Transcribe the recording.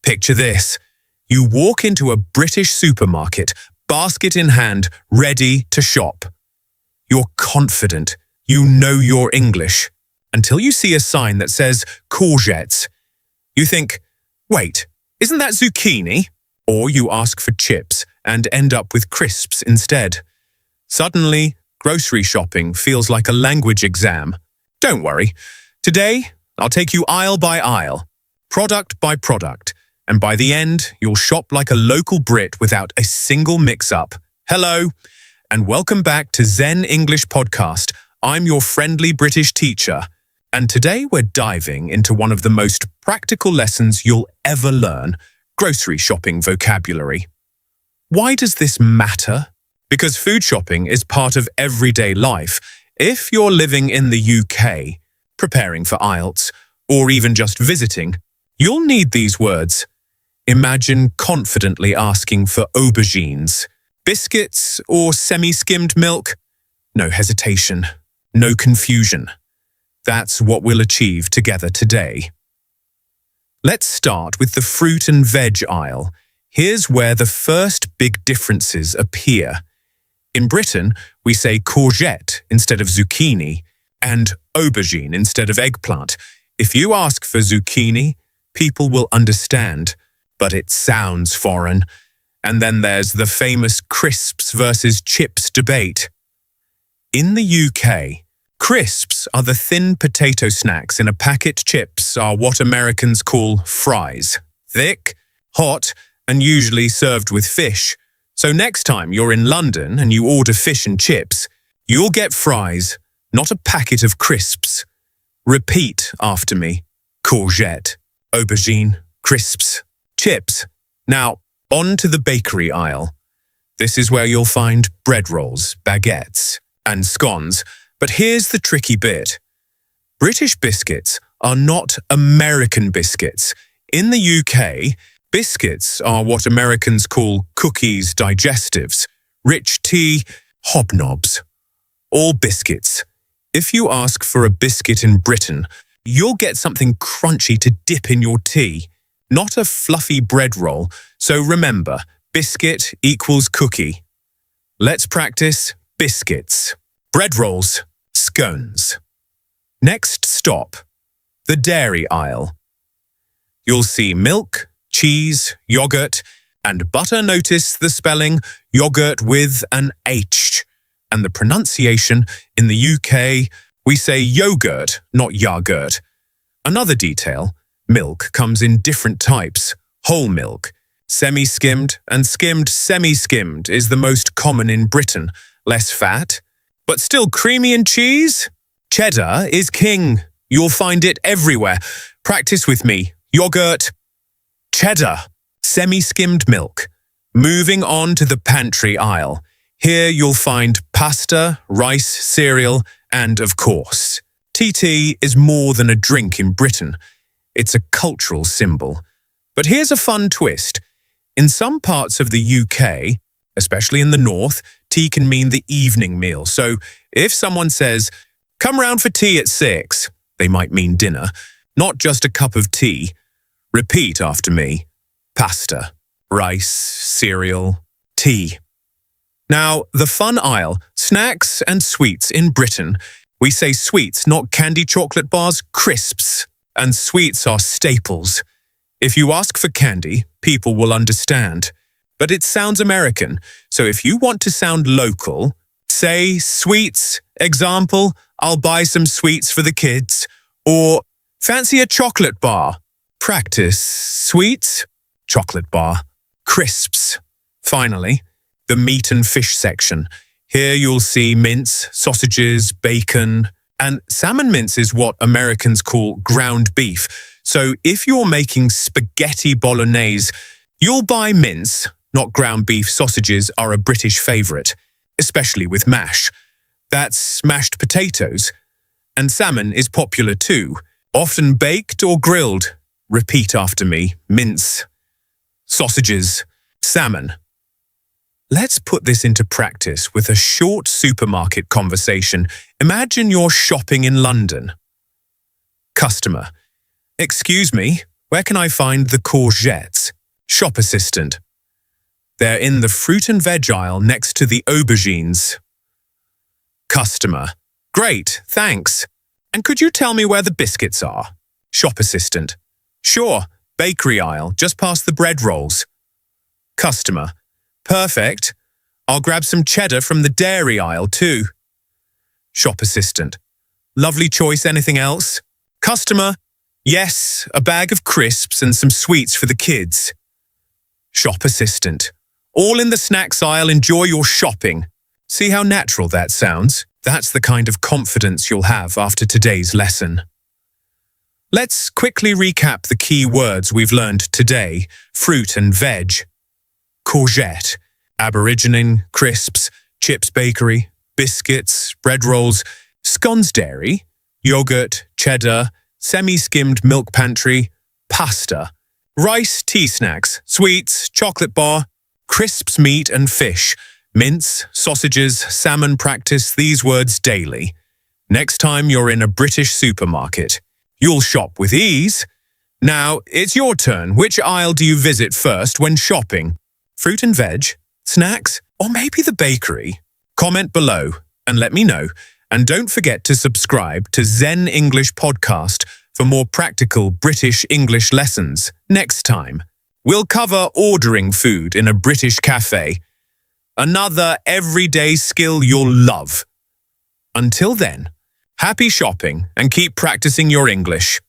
Picture this. You walk into a British supermarket, basket in hand, ready to shop. You're confident. You know your English. Until you see a sign that says courgettes. You think, wait, isn't that zucchini? Or you ask for chips and end up with crisps instead. Suddenly, grocery shopping feels like a language exam. Don't worry. Today, I'll take you aisle by aisle, product by product, and by the end, you'll shop like a local Brit without a single mix-up. Hello, and welcome back to Zen English Podcast. I'm your friendly British teacher, and today we're diving into one of the most practical lessons you'll ever learn, grocery shopping vocabulary. Why does this matter? Because food shopping is part of everyday life. If you're living in the UK, preparing for IELTS, or even just visiting, you'll need these words. Imagine confidently asking for aubergines, biscuits, or semi-skimmed milk. No hesitation, no confusion. That's what we'll achieve together today. Let's start with the fruit and veg aisle. Here's where the first big differences appear. In Britain, we say courgette instead of zucchini and aubergine instead of eggplant. If you ask for zucchini, people will understand, but it sounds foreign. And then there's the famous crisps versus chips debate. In the UK, crisps are the thin potato snacks in a packet. Chips are what Americans call fries. Thick, hot, and usually served with fish. So next time you're in London and you order fish and chips, you'll get fries, not a packet of crisps. Repeat after me. Courgette, aubergine, crisps, chips. Now, on to the bakery aisle. This is where you'll find bread rolls, baguettes, and scones. But here's the tricky bit. British biscuits are not American biscuits. In the UK, biscuits are what Americans call cookies digestives, rich tea, hobnobs. All biscuits. If you ask for a biscuit in Britain, you'll get something crunchy to dip in your tea, not a fluffy bread roll. So remember, biscuit equals cookie. Let's practice biscuits, bread rolls, scones. Next stop, the dairy aisle. You'll see milk, cheese, yogurt, and butter. Notice the spelling yogurt with an H. And the pronunciation in the UK, we say yogurt, not yogurt. Another detail, milk comes in different types. Whole milk, semi-skimmed, and skimmed. Semi-skimmed is the most common in Britain. Less fat, but still creamy, and cheese? Cheddar is king. You'll find it everywhere. Practice with me. Yogurt, cheddar, semi-skimmed milk. Moving on to the pantry aisle. Here you'll find pasta, rice, cereal, and of course, tea is more than a drink in Britain. It's a cultural symbol. But here's a fun twist. In some parts of the UK, especially in the north, tea can mean the evening meal. So if someone says, "Come round for tea at 6," they might mean dinner, not just a cup of tea. Repeat after me. Pasta, rice, cereal, tea. Now, the fun aisle, snacks and sweets. In Britain, we say sweets, not candy chocolate bars, crisps. And sweets are staples. If you ask for candy, people will understand. But it sounds American, so if you want to sound local, say sweets. Example, "I'll buy some sweets for the kids." Or, "Fancy a chocolate bar?" Practice sweets, chocolate bar, crisps. Finally, the meat and fish section. Here you'll see mince, sausages, bacon, and salmon mince is what Americans call ground beef. So if you're making spaghetti bolognese, you'll buy mince, not ground beef. Sausages are a British favourite, especially with mash. That's mashed potatoes. And salmon is popular too, often baked or grilled. Repeat after me. Mince, sausages, salmon. Let's put this into practice with a short supermarket conversation. Imagine you're shopping in London. Customer: "Excuse me, Where can I find the courgettes? Shop assistant. They're in the fruit and veg aisle next to the aubergines. Customer. Great, thanks. And could you tell me where the biscuits are? Shop assistant. Sure, bakery aisle, just past the bread rolls. Customer. Perfect. I'll grab some cheddar from the dairy aisle too. Shop assistant. Lovely choice, anything else? Customer. Yes, a bag of crisps and some sweets for the kids. Shop assistant. All in the snacks aisle, enjoy your shopping. See how natural that sounds? That's the kind of confidence you'll have after today's lesson. Let's quickly recap the key words we've learned today: fruit and veg. Courgette, Aborigine, crisps, chips bakery, biscuits, bread rolls, scones dairy, yogurt, cheddar, semi-skimmed milk pantry, pasta, rice tea snacks, sweets, chocolate bar, crisps meat and fish, mince, sausages, salmon. Practice these words daily. Next time you're in a British supermarket, you'll shop with ease. Now, it's your turn. Which aisle do you visit first when shopping? Fruit and veg, snacks, or maybe the bakery? Comment below and let me know. And don't forget to subscribe to Zen English Podcast for more practical British English lessons. Next time, we'll cover ordering food in a British cafe. Another everyday skill you'll love. Until then, happy shopping and keep practicing your English.